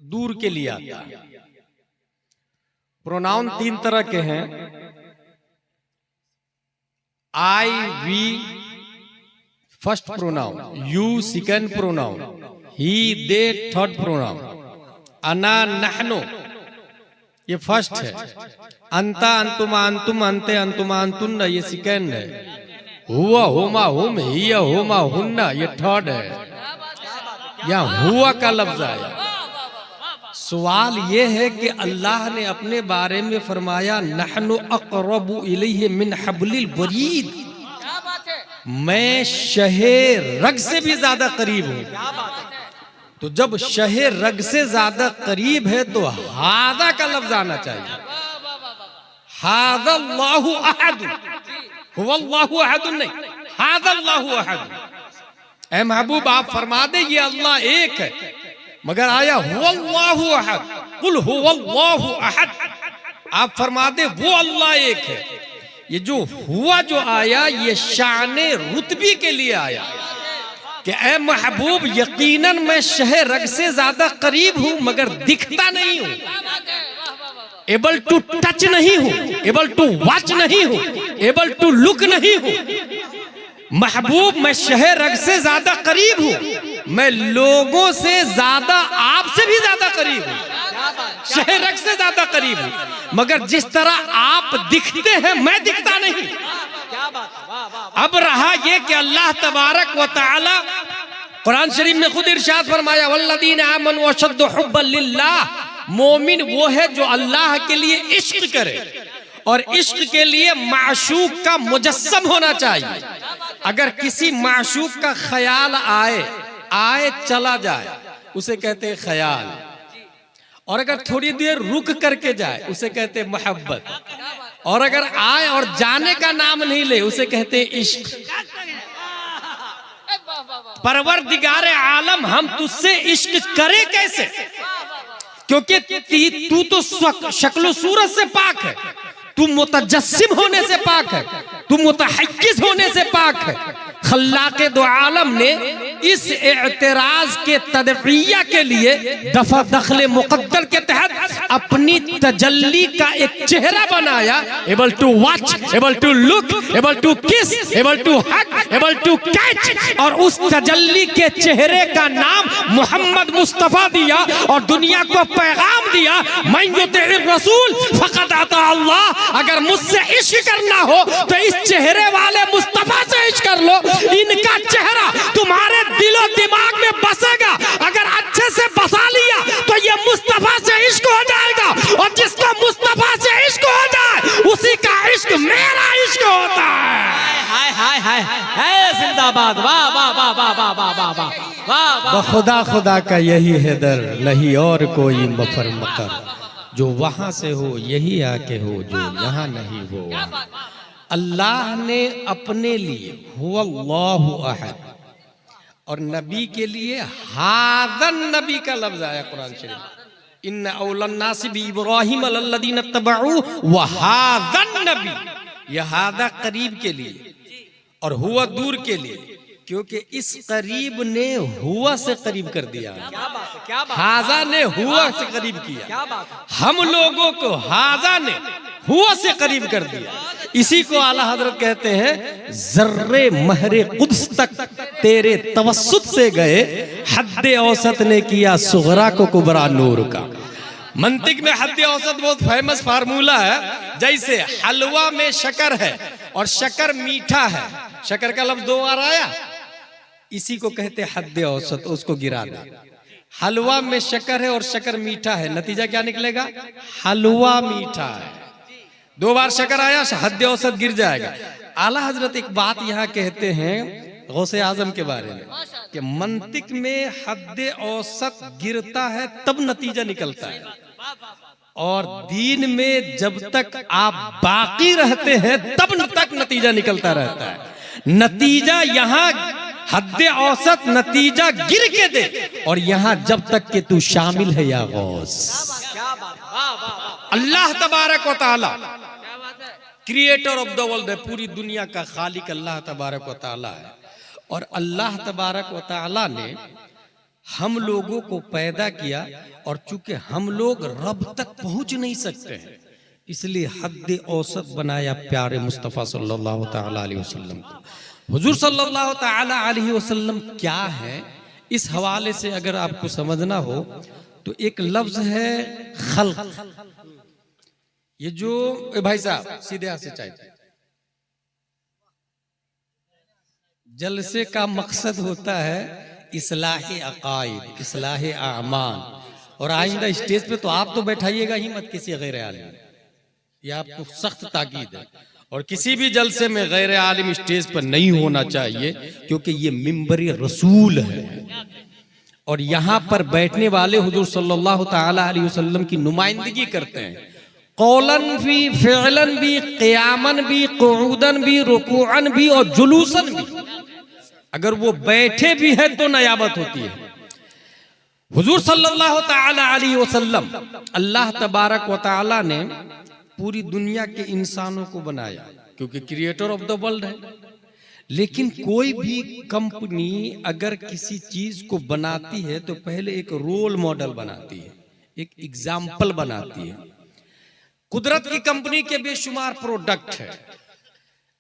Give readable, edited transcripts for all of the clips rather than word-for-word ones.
दूर के लिए आता है। प्रोनाउन तीन तरह के हैं, I we first pronoun, you second pronoun, he they third pronoun, अना नहनो ये फर्स्ट है, अंता अंतुमा अंतुम अंते अंतुमा अंतुन्न ये सेकंड है, हुआ हुमा हुम हिया हुमा हुन्ना ये थर्ड है। यहाँ हुआ का लफ्ज आया। सवाल ये है कि अल्लाह ने अपने बारे में फरमाया नहनु अक़रबु इलैहि मिन हब्लिल वरीद, मैं शहे रग से भी ज्यादा करीब हूं। तो जब शहे रग से ज्यादा करीब है तो हादा का लफ्ज आना चाहिए। हादल्लाहु अहद, हुवल्लाहु अहद नहीं, हादल्लाहु अहद। ऐ महबूब आप फरमा दे ये अल्लाह एक है, मगर आया हुवल्लाहु अहद, कुल हुवल्लाहु अहद, आप फरमा दे वो अल्लाह एक है। ये जो हुआ जो आया ये शाने रुतबी के लिए आया कि ऐ महबूब यकीनन मैं शहे रग से ज्यादा करीब हूं मगर दिखता नहीं हूं, एबल टू टच नहीं हूं, एबल टू वॉच नहीं हूं, एबल टू लुक नहीं हूं। महबूब मैं शहे रग से ज्यादा करीब हूं, मैं लोगों से ज्यादा आपसे भी ज्यादा करीब हूं, शहे रग से ज्यादा करीब हूं, मगर जिस तरह आप दिखते हैं मैं दिखता नहीं। अब रहा ये कि अल्लाह तबारक व तआला कुरान शरीफ में खुद इरशाद फरमाया वल्लदीना आमनू अशद्दु हुब्बन लिल्लाह, मोमिन वो है जो अल्लाह के लिए इश्क करे और इश्क के लिए माशूक का मुजस्सम होना चाहिए। अगर किसी माशूक का ख्याल आए चला जाए उसे कहते हैं ख्याल, और अगर थोड़ी देर रुक करके जाए उसे कहते हैं मोहब्बत, और अगर आए और जाने का नाम नहीं ले उसे कहते हैं इश्क। परवरदिगार आलम हम तुझसे इश्क करें कैसे, क्योंकि तू तो शक्ल सूरत से पाक है, तू मुतजस्सिम होने से पाक है, तू मुतहक्किस होने से पाक है। खल्लाक़े दो आलम ने इस एतराज के तदफिया के लिए दफा दखले मुकद्दर के तहत अपनी तजल्ली का एक चेहरा बनाया, able to watch, able to look, able to kiss, able to hug, able to catch, और उस तजल्ली के चेहरे का नाम मोहम्मद मुस्तफा दिया और दुनिया को पैगाम दिया मन युतिइर रसूल फक़द अता अल्लाह। अगर मुझसे इश्क करना हो तो इस चेहरे वाले मुस्तफा से इश्क कर लो, इनका चेहरा तुम्हारे दिलो दिमाग में बसेगा। अगर अच्छे से बसा लिया तो ये मुस्तफा से इश्क हो जाएगा, और जिसको मुस्तफा से इश्क हो जाए उसी का इश्क मेरा इश्क होता है। हाय हाय हाय हाय जिंदाबाद, वाह वाह वाह वाह वाह वाह वाह वाह वाह। खुदा खुदा का यही है दर, नहीं और कोई मफर मकर, जो वहां से हो यही आके हो, जो यहाँ नहीं हो। अल्लाह ने अपने लिए हुवल्लाहु अहद और नबी के लिए हादन नबी का लफ्ज आया कुरान शरीफ, इन्ना औलन नासि बि इब्राहीम लल्लज़ीना तबऊ व हादन नबी, यह हादा करीब के लिए और हुआ दूर के लिए, क्योंकि इस करीब ने हुआ से करीब कर दिया, हाजा ने हुआ से करीब किया, हम लोगों को हाजा ने हुआ से करीब कर दिया। इसी को आला हजरत कहते हैं जर्रे महरे कुद्स तक तेरे तवस्सुत से गए, हद्दे औसत ने किया सुगरा को कुबरा नूर का। मंतिक में हद्दे औसत बहुत फेमस फार्मूला है, जैसे हलवा में शक्कर है और शक्कर मीठा है, शक्कर का लफ्ज दो बार आया, इसी को कहते हैं हद्दे औसत, उसको गिरा दे। हलवा में शक्कर है और शक्कर मीठा है, नतीजा क्या निकलेगा, हलवा मीठा है। दो बार शक्कर आया हद्दे औसत गिर जाएगा। आला हजरत एक बात यहाँ कहते हैं गौसे आजम के बारे में कि मंतिक में हद्दे औसत गिरता है तब नतीजा निकलता है, और दीन में जब तक आप बाकी रहते हैं तब तक नतीजा निकलता रहता है। नतीजा यहाँ हद्दे औसत नतीजा गिर के दे, और यहाँ जब तक के तू शामिल है या गौस। अल्लाह तबारक व तआला क्रिएटर ऑफ द वर्ल्ड है, पूरी दुनिया का खालिक अल्लाह तबारक व तआला है। और अल्लाह तबारक व तआला ने हम लोगों को पैदा किया और चूंकि हम लोग रब तक पहुंच नहीं सकते हैं, इसलिए हद औसत बनाया प्यारे मुस्तफ़ा सल्लल्लाहु ताला अलैहि वसल्लम को। हुजूर सल्लल्लाहु ताला अलैहि वसल्लम क्या है, इस हवाले से अगर आपको समझना हो तो एक लफ्ज है खल्क। ये जो भाई साहब सीधे हाथ से चाहिए, जलसे का मकसद होता है इस्लाह अकायद, इस्लाह आमाल। और आइंदा स्टेज पे तो आप तो बैठाइएगा ही मत किसी गैर आलिम, ये आपको सख्त ताकीद है। और किसी भी जलसे में गैर आलिम स्टेज पर नहीं होना चाहिए, क्योंकि ये मिंबर रसूल है और यहाँ पर बैठने वाले हुजूर सल्लल्लाहु ताला अलैहि वसल्लम की नुमाइंदगी करते हैं। कौलन भी, फ़िअलन भी, क़ियामन भी, क़ुऊदन भी, रुकूअन भी और जुलूसन भी। अगर वो बैठे भी है तो नयाबत होती है। हुजूर सल्लल्लाहु ताला अलैहि वसल्लम, अल्लाह तबारक व ताला ने पूरी दुनिया के इंसानों को बनाया, क्योंकि क्रिएटर ऑफ द वर्ल्ड है। लेकिन कोई भी कंपनी अगर किसी चीज को बनाती है तो पहले एक रोल मॉडल बनाती है, एक एग्जाम्पल बनाती है। कुदरत की कंपनी के बेशुमार प्रोडक्ट है।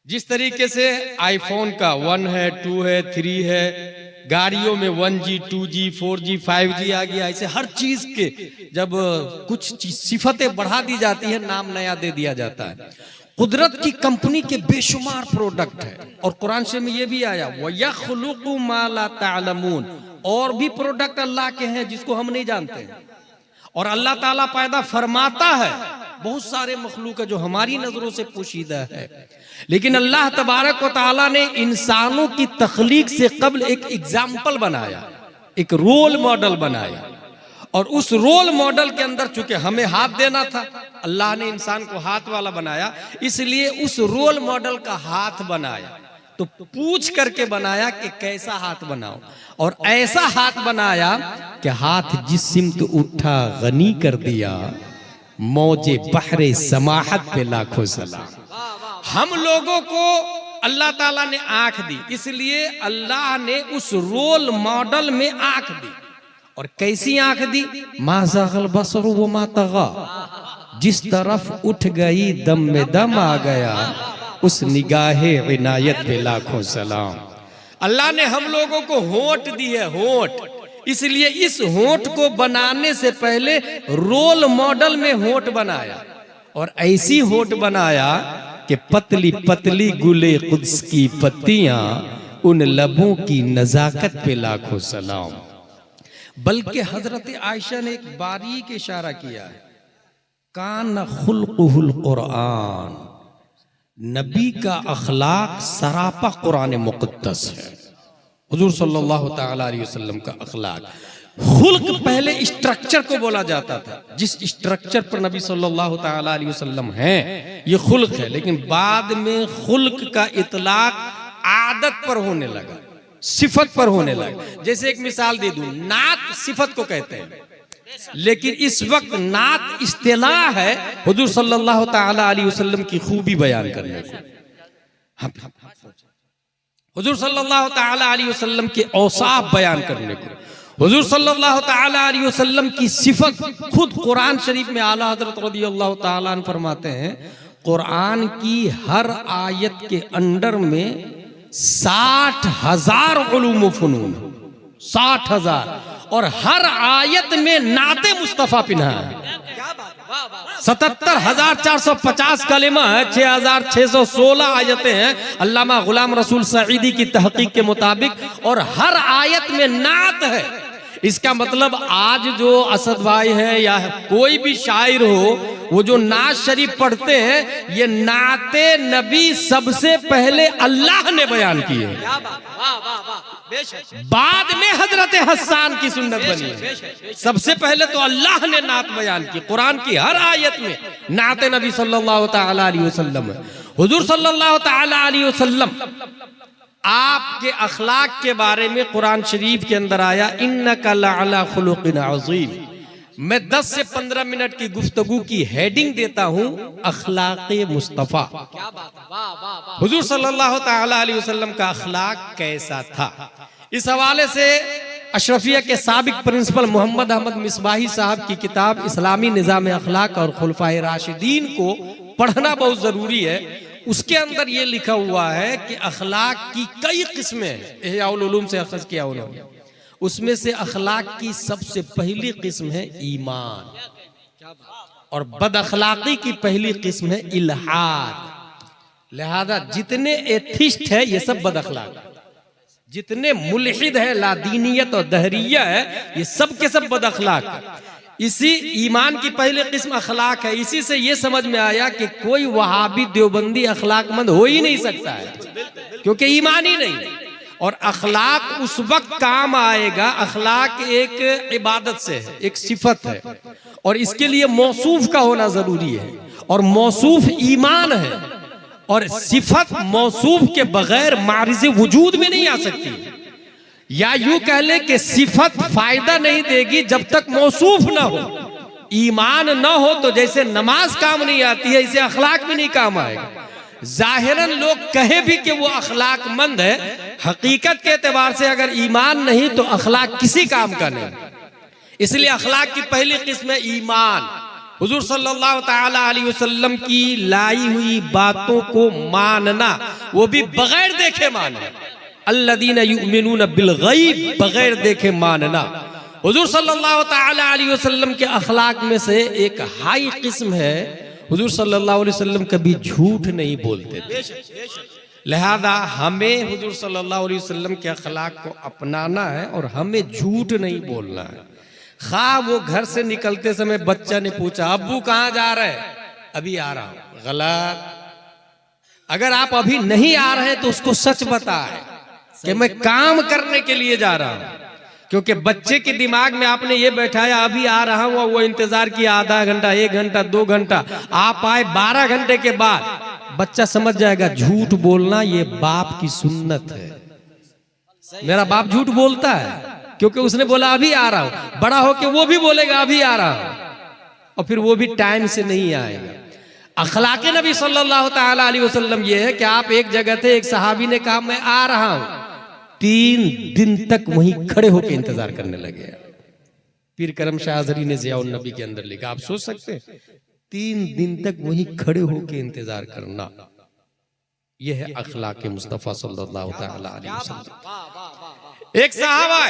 जिस तरीके से आईफोन का 1 है, 2 है, 3 है, गाड़ियों में 1G, 2G, 4G, 5G आ गया, ऐसे हर चीज के जब कुछ सिफतें बढ़ा दी जाती है, नाम नया दे दिया जाता है। कुदरत की कंपनी के बेशुमार प्रोडक्ट है। और कुरान शरीफ में ये भी आया, वयख्लुकु मा ला तालमून, और भी प्रोडक्ट अल्लाह के हैं जिसको हम नहीं जानते हैं। और अल्लाह ताला पैदा फरमाता है बहुत सारे मखलूक है जो हमारी नजरों से पोशीदा है। लेकिन अल्लाह तबारक व ताला ने इंसानों की तख्लीक से कबल एक एग्जाम्पल बनाया, एक रोल मॉडल बनाया। और उस रोल मॉडल के अंदर चूंकि हमें हाथ देना था, अल्लाह ने इंसान को हाथ वाला बनाया, इसलिए उस रोल मॉडल का हाथ बनाया। तो पूछ करके बनाया कि कैसा हाथ बनाओ, और ऐसा हाथ बनाया कि हाथ जिस सिमत उठा गनी कर दिया, मौजे बहरे समाहत पे लाखों सलाम। हम लोगों को अल्लाह ताला ने आंख दी, इसलिए अल्लाह ने उस रोल मॉडल में आंख दी। और कैसी आंख दी? मा ज़ाग़ल बसर व मा तग़ा, जिस तरफ उठ गई दम में दम आ गया, उस निगाहे इनायत पे लाखों सलाम। अल्लाह ने हम लोगों को होंठ दी है, होंठ, इसलिए इस होंठ को बनाने से पहले रोल मॉडल में होंठ बनाया। और ऐसी होंठ बनाया कि पतली पतली गुले कुद्स की पत्तियां, उन लबों की नजाकत पे लाखों सलाम। बल्कि हजरत आयशा ने एक बारीक इशारा किया है, कान खुल्कुहुल कुरान, नबी का अखलाक सरापा कुरान मुक़द्दस है। हुजूर सल्लल्लाहु ताला अलैहि वसल्लम का अखलाक, खुल्क पहले स्ट्रक्चर को बोला जाता था, जिस स्ट्रक्चर पर नबी सल्लल्लाहु ताला अलैहि वसल्लम हैं ये खुल्क है। लेकिन बाद में खुल्क का इतलाक आदत पर होने लगा, सिफत पर होने लगा। जैसे एक मिसाल दे दूं, नात सिफत को कहते हैं, लेकिन इस वक्त नात इस्तिलाह है हुजूर सल्लल्लाहु ताला अलैहि वसल्लम की खूबी बयान करने को, हुजूर सल्लल्लाहु ताला अलैहि वसल्लम के औसाफ बयान करने को, हुजूर सल्लल्लाहु ताला अलैहि वसल्लम की सिफत। खुद कुरान शरीफ में आला हजरत रज़ियल्लाहु ताला अन्हु फरमाते हैं, कुरान की हर आयत के अंडर में 60,000 उलूम व फुनून, 60,000, और हर आयत में नाते मुस्तफा पिन्हा है। 77,450 कलिमा है, 6,616 आयतें हैं अल्लामा गुलाम रसूल सईदी की तहकीक के मुताबिक, और हर आयत में नात है। इसका मतलब आज जो असद भाई है या कोई भी शायर हो, वो जो नात शरीफ पढ़ते हैं, ये नाते नबी सबसे पहले अल्लाह ने बयान की है, बाद में हजरत हसन की सुन्नत बनी है। सबसे पहले तो अल्लाह ने नात बयान की। कुरान की हर आयत में नाते नबी सल्लल्लाहु ताला अलैहि वसल्लम है। हुजूर सल्लल्लाहु ताला अलैहि वसल्लम आपके अखलाक के बारे में कुरान शरीफ के अंदर आया, इन्नका लअला खुलुकिन अज़ीम। मैं 10 से 15 मिनट की गुफ्तगू की हेडिंग देता हूं, अखलाक़े मुस्तफ़ा। हुजूर सल्लल्लाहु ताला अलैहि वसल्लम का अखलाक कैसा था, इस हवाले से अशरफिया के साबिक प्रिंसिपल मोहम्मद अहमद मिसबाही साहब की किताब इस्लामी निज़ाम अखलाक और खुलफाए राशिदीन को पढ़ना बहुत जरूरी है। उसके अंदर ये लिखा हुआ है कि अखलाक की कई किस्में हैं, इहयाउल उलूम से अखज़ किया उन्होंने। उसमें से अखलाक की सबसे पहली किस्म है ईमान, और बद अखलाकी की पहली किस्म है इल्हाद। लिहाजा जितने एथिस्ट है ये सब बद अखलाक, जितने मुल्हिद है, लादीनियत और दहरिया है, ये सब के सब बद अखलाक। इसी ईमान की पहली किस्म अखलाक है। इसी से ये समझ में आया कि कोई वहाबी देवबंदी अखलाकमंद हो ही नहीं सकता है, क्योंकि ईमान ही नहीं। और अखलाक उस वक्त काम आएगा, अखलाक एक इबादत से है, एक सिफत है, और इसके लिए मौसूफ का होना जरूरी है, और मौसूफ ईमान है, और सिफत मौसूफ के बगैर मारिज़ वजूद में नहीं आ सकती। या यूं कह ले कि सिफत फायदा नहीं देगी जब तक मौसूफ ना हो। ईमान ना हो तो जैसे नमाज काम नहीं आती है, इसे अखलाक भी नहीं काम आएगा। जाहिरन लोग कहे भी कि वो अखलाकमंद है, हकीकत के एतबार से अगर ईमान नहीं तो अखलाक किसी काम का नहीं। इसलिए अखलाक की पहली किस्म है ईमान। हुजूर सल्लल्लाहु ताला अलैहि वसल्लम की लाई हुई बातों को मानना, वो भी बगैर देखे मानना। अल्लदीना युमिनून बिल गैब, बगैर देखे मानना। हुजूर सल्लल्लाहु ताला अलैहि वसल्लम के अखलाक में से एक हाई किस्म है, हुजूर सल्लल्लाहु अलैहि वसल्लम कभी झूठ नहीं बोलते थे। लिहाजा हमें हुजूर सल्लल्लाहु अलैहि वसल्लम के अखलाक को अपनाना है और हमें झूठ नहीं बोलना है। खा वो घर से निकलते समय बच्चा ने पूछा अब्बू कहाँ जा रहे? अभी आ रहा हूं। गलत। अगर आप अभी नहीं आ रहे तो उसको सच बताए कि मैं काम करने के लिए जा रहा हूं, क्योंकि बच्चे के दिमाग में आपने ये बैठाया अभी आ रहा हूं, वो इंतजार किया आधा घंटा, 1 घंटा, 2 घंटा, आप आए 12 घंटे के बाद, बच्चा समझ जाएगा झूठ बोलना ये बाप की सुन्नत है। मेरा बाप झूठ बोलता है क्योंकि उसने बोला अभी आ रहा हूं। बड़ा होके वो भी बोलेगा अभी आ रहा हूं, और फिर वो भी टाइम से नहीं आएगा। अखलाके नबी सल्लल्लाहु ताला अलैहि वसल्लम ये है कि आप एक जगह थे, एक सहाबी ने कहा मैं आ रहा हूं, 3 दिन तक वहीं खड़े होकर इंतजार करने लगे। पीर करम शाह अज़हरी ने ज़ियाउन नबी के अंदर लिखा, आप सोच सकते हैं 3 दिन तक वहीं खड़े होकर इंतजार करना, यह है अखलाके मुस्तफ़ा सल्लल्लाहु ताला अलैहि वसल्लम। एक सहाबा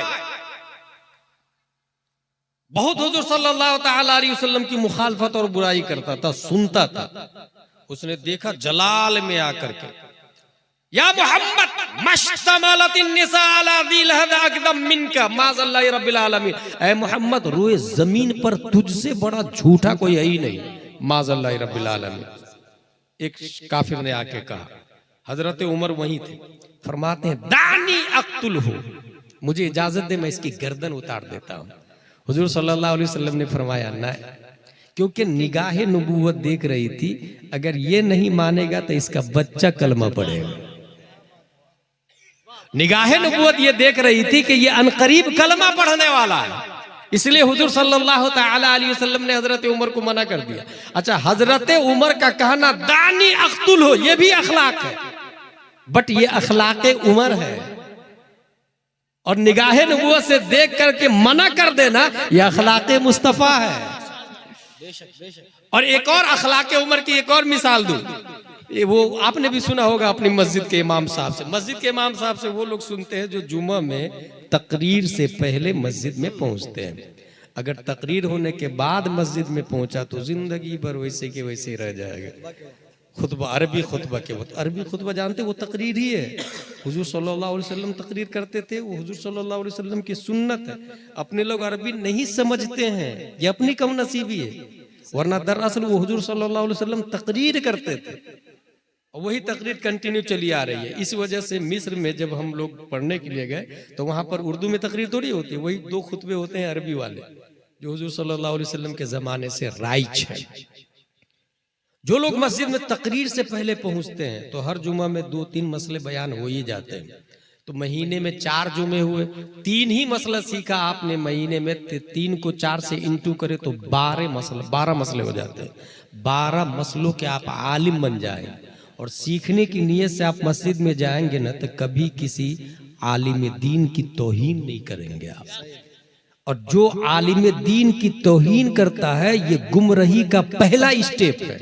बहुत हुजूर सल्लल्लाहु ताला अलैहि वसल्लम की मुखालफत और बुराई करता था, सुनता था। उसने देखा जलाल में आकर के, या मोहम्मद मश्तमलतिन निसा अला ज़िल हज़ा अक़दम मिनका माज़ल्लाहि रब्बिल आलमीन, ऐ मोहम्मद रोए जमीन पर तुझसे बड़ा झूठा कोई है ही नहीं, माज़ल्लाहि रब्बिल आलमीन। एक काफिर ने आके कहा, हजरत उमर वहीं थे, फरमाते हैं दानी अक्तुल हो, मुझे इजाजत दे मैं इसकी गर्दन उतार देता हूं। हुजूर सल्लल्लाहु अलैहि वसल्लम ने फरमाया ना, क्योंकि निगाहे नबूवत देख रही थी, अगर ये नहीं मानेगा तो इसका बच्चा कलमा पढ़ेगा। निगाहे नबूवत ये देख रही थी कि ये अनकरीब कलमा पढ़ने वाला है, इसलिए हुजूर सल्लल्लाहु ताला अलैहि वसल्लम ने हजरत उमर को मना कर दिया। अच्छा, हजरत उमर का कहना दानी अख्तुल हो ये भी अखलाक है, बट ये अखलाके उमर है, और निगाहे नबूवत से देख करके मना कर देना ये अखलाके मुस्तफ़ा है। और एक और अखलाके उमर की एक और मिसाल दूं, वो आपने भी सुना होगा अपनी मस्जिद के इमाम साहब से। मस्जिद के इमाम साहब से वो लोग सुनते हैं जो जुम्मा में तकरीर से पहले मस्जिद में पहुंचते हैं। अगर तकरीर होने के बाद मस्जिद में पहुंचा तो जिंदगी भर वैसे के वैसे रह जाएगा। खुतबा अरबी खुतबा के वक्त, अरबी खुतबा जानते वो तकरीर ही है। हुजूर सल्लल्लाहु अलैहि वसल्लम तकरीर करते थे, वो हुजूर सल्लल्लाहु अलैहि वसल्लम की सुन्नत है। अपने लोग अरबी नहीं समझते हैं, ये अपनी कम नसीबी है, वरना दरअसल वो हुजूर सल्लल्लाहु अलैहि वसल्लम तकरीर करते थे, और वही तकरीर कंटिन्यू चली आ रही है। इस वजह से मिस्र में जब हम लोग पढ़ने के लिए गए तो वहां पर उर्दू में तकरीर थोड़ी होती है, वही 2 खुतबे होते हैं अरबी वाले, जो हुजूर सल्लल्लाहु अलैहि वसल्लम के जमाने से राइज है। जो लोग मस्जिद में तकरीर से पहले पहुंचते हैं तो हर जुमा में 2-3 मसले बयान हो ही जाते हैं। तो महीने में 4 जुमे हुए, 3 ही मसला सीखा आपने महीने में, 3 को 4 से इंटू करे तो 12 मसले हो जाते हैं। 12 मसलों के आप आलिम बन जाए, और सीखने की नीयत से आप मस्जिद में जाएंगे ना तो कभी किसी आलिम दीन की तौहीन नहीं करेंगे आप। और जो आलिम दीन की तौहीन करता है ये गुमराही का पहला स्टेप है,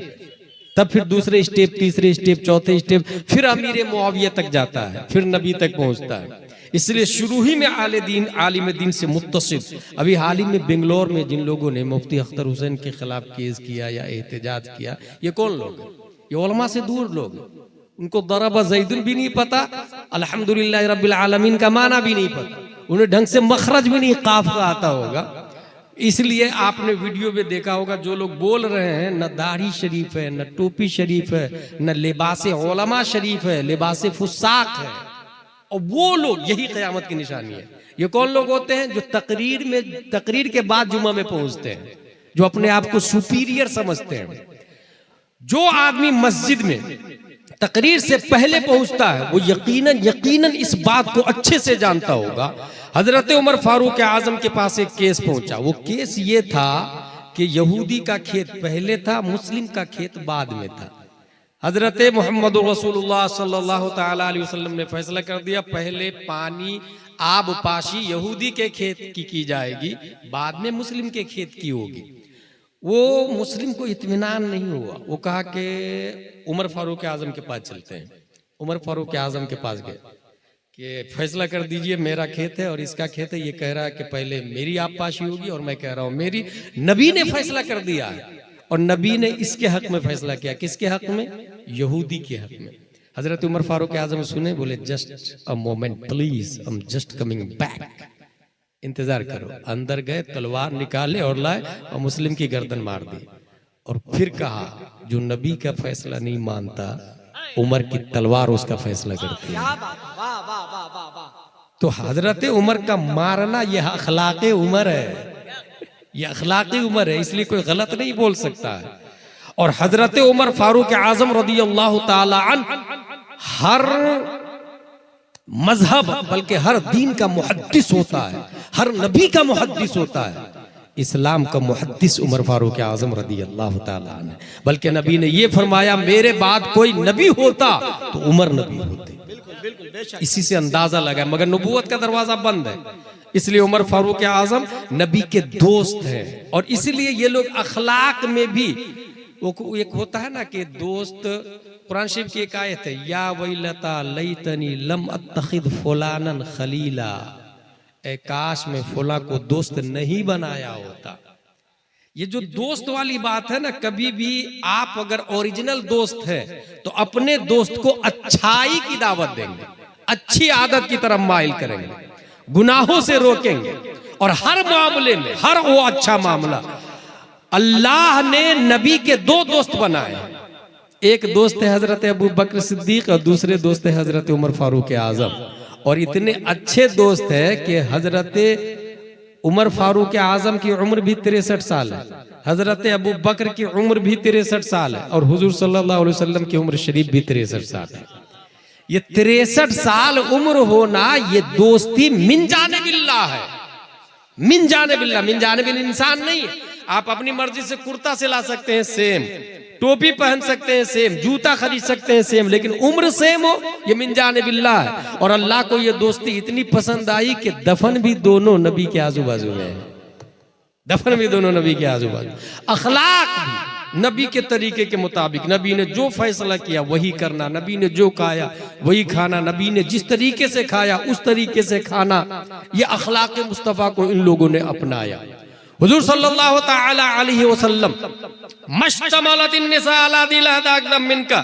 तब फिर दूसरे स्टेप, तीसरे स्टेप, चौथे स्टेप, फिर अमीर मुआविया तक जाता है, फिर नबी तक पहुंचता है। इसलिए शुरू ही में आलिम दीन से मुत्तसिल। अभी हाल ही में बेंगलोर में जिन लोगों ने मुफ्ती अख्तर हुसैन के खिलाफ केस किया या एहतजाज किया, ये कौन लोग हैं? ये उलमा से दूर लोग हैं। उनको दरबा ज़ैदुन भी नहीं पता, अल्हम्दुलिल्लाह रब्बिल आलमीन का माना भी नहीं पता, उन्हें ढंग से मखरज भी नहीं काफ का आता होगा। इसलिए आपने वीडियो में देखा होगा जो लोग बोल रहे हैं न दाढ़ी शरीफ है, न टोपी शरीफ है, न लिबास उलमा शरीफ है, लिबास फुसाक है। और वो लोग यही क़यामत की निशानी है। ये कौन लोग होते हैं? जो तकरीर के बाद जुमा में पहुंचते हैं, जो अपने आप को सुपीरियर समझते हैं। जो आदमी मस्जिद में तकरीर से पहले पहुंचता है वो यकीनन इस बात को अच्छे से जानता होगा। हजरत उमर फारूक आजम के पास एक केस पहुंचा। वो केस ये था कि यहूदी का खेत पहले था, मुस्लिम का खेत बाद में था। हजरत मोहम्मद रसूलुल्लाह सल्लल्लाहु तआला अलैहि वसल्लम ने फैसला कर दिया, पहले पानी आब पाशी यहूदी के खेत की जाएगी, बाद में मुस्लिम के खेत की होगी। वो मुस्लिम को इत्मीनान नहीं हुआ। वो कहा कि उमर फारूक आजम के पास चलते हैं। उमर फारूक आजम के पास गए कि फैसला कर दीजिए, मेरा खेत है और इसका खेत है। ये कह रहा है कि पहले मेरी आबपाशी होगी और मैं कह रहा हूं मेरी। नबी ने फैसला कर दिया है और नबी ने इसके हक में फैसला किया। किसके हक में? यहूदी के हक में। हजरत उमर फारूक आजम सुने, बोले just a moment please, I am just coming back, इंतजार करो। अंदर गए, तलवार निकाले और लाए और मुस्लिम की गर्दन मार दी। और फिर कहा जो नबी का फैसला नहीं मानता, उमर की तलवार उसका फैसला करती है। तो हजरत उमर का मारना यह अखलाक़े उमर है, यह अखलाक़ी उमर है, इसलिए कोई गलत नहीं बोल सकता है। और हजरत उमर फारूक आजम रदियल्लाहु ताला अन्हु हर मजहब बल्कि हर दीन का मुहद्दिस होता है, हर नबी का मुहद्दिस होता है। इस्लाम का मुहद्दिस उमर फारूक आजम रदियल्लाहु ताला अन्हु। बल्कि नबी ने ये फरमाया, मेरे बाद कोई नबी होता तो उमर नबी होते। इसी से अंदाजा लगा, मगर नबूवत का दरवाजा बंद है। इसलिए उमर फारूक आजम नबी के दोस्त हैं। और इसलिए ये लोग अखलाक में भी, वो एक होता है ना कि दोस्त, कुरान शरीफ की एक आयत है, या वैलता लैतनी लम अत्तखिद फुलानन खलीला, ए काश में फुला को दोस्त नहीं बनाया होता। ये जो दोस्त वाली बात है ना, कभी भी आप अगर ओरिजिनल दोस्त है तो अपने दोस्त को अच्छाई की दावत देंगे, अच्छी आदत की तरफ माइल करेंगे, गुनाहों से रोकेंगे। और हर मामले में, हर वो अच्छा मामला, अल्लाह ने नबी के दो दोस्त बनाए। एक दोस्त है हजरत अबू बकर सिद्दीक और दूसरे दोस्त है हजरत उमर फारूक आजम। और इतने अच्छे दोस्त है कि हजरत उमर फारूक आजम की उम्र भी 63 साल है, हजरत अबू बकर की उम्र भी 63 साल है, और हुजूर सल्लल्लाहु अलैहि वसल्लम की उम्र शरीफ भी 63 साल है। ये 63 साल उम्र होना, ये दोस्ती मिन जाने बिल्लाह है। मिन जाने बिल्लाह, मिन जाने बिल इंसान नहीं है। आप अपनी मर्जी से कुर्ता सिला सकते हैं सेम, टोपी पहन सकते हैं सेम, जूता खरीद सकते हैं सेम, लेकिन उम्र सेम हो, ये मिन जाने बिल्लाह है। और अल्लाह को ये दोस्ती इतनी पसंद आई कि दफन भी दोनों नबी के आजू बाजू में है। दफन भी दोनों नबी के आजू बाजू। अखलाक भी नबी के तरीके के मुताबिक, नबी ने जो फैसला किया वही करना, नबी ने जो खाया वही खाना, नबी ने जिस तरीके से खाया उस तरीके से खाना। ये अखलाक मुस्तफ़ा को इन लोगों ने अपनाया। हुजूर सल्लल्लाहु ताला अलैहि वसल्लम मश्तमलतिन निसा अला दिल अदम मिनका,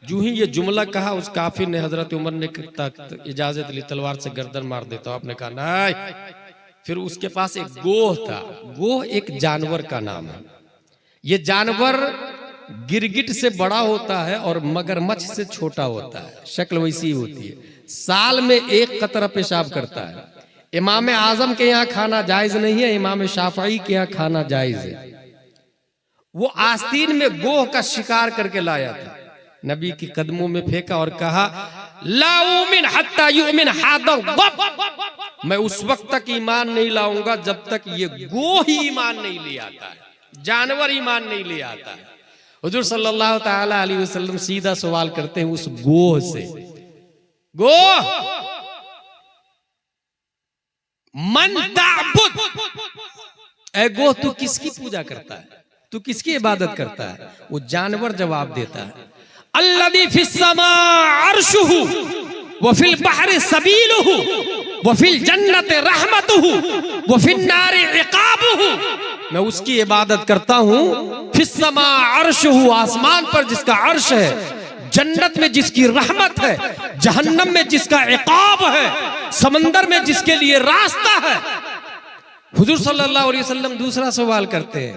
जो ही ये जुमला कहा उस काफिर ने, हजरत उमर ने इजाजत ली, तलवार से गर्दन मार देता। आपने कहा नहीं। फिर उसके पास एक गोह था। गोह एक जानवर का नाम है। ये जानवर गिरगिट से बड़ा होता है और मगरमच्छ से छोटा होता है, शक्ल वैसी होती है। साल में एक कतरा पेशाब करता है। इमाम आजम के यहाँ खाना जायज नहीं है, इमाम शाफई के यहाँ खाना जायज है। वो आस्तीन में गोह का शिकार करके लाया था, नबी के कदमों में फेंका और कहा ला उमिन हत्ता युमिन हादा, मैं उस वक्त तक ईमान नहीं लाऊंगा जब तक ये गोह ही ईमान नहीं ले आता है, जानवर ईमान नहीं ले आता है। हुजूर सल्लल्लाहु ताला अलैहि वसल्लम सीधा सवाल करते हैं उस गोह से, गोह मन ताबुद, ऐ गोह तू किसकी पूजा करता है, तू किसकी इबादत करता है? वो जानवर जवाब देता है, अल्लज़ी फिस्समा अर्शुहु व फिल बहरि सबीलुहु व फिल जन्नति रहमतुहु व फिन नारि इकाबुहु। मैं उसकी इबादत करता हूँ। फिस्समा अर्शुहु, आसमान पर जिसका अर्श है, जन्नत में जिसकी रहमत है, जहन्नम में जिसका इकाब है, समंदर में जिसके लिए रास्ता है। हुजूर सल्लल्लाहु अलैहि वसल्लम दूसरा सवाल करते हैं,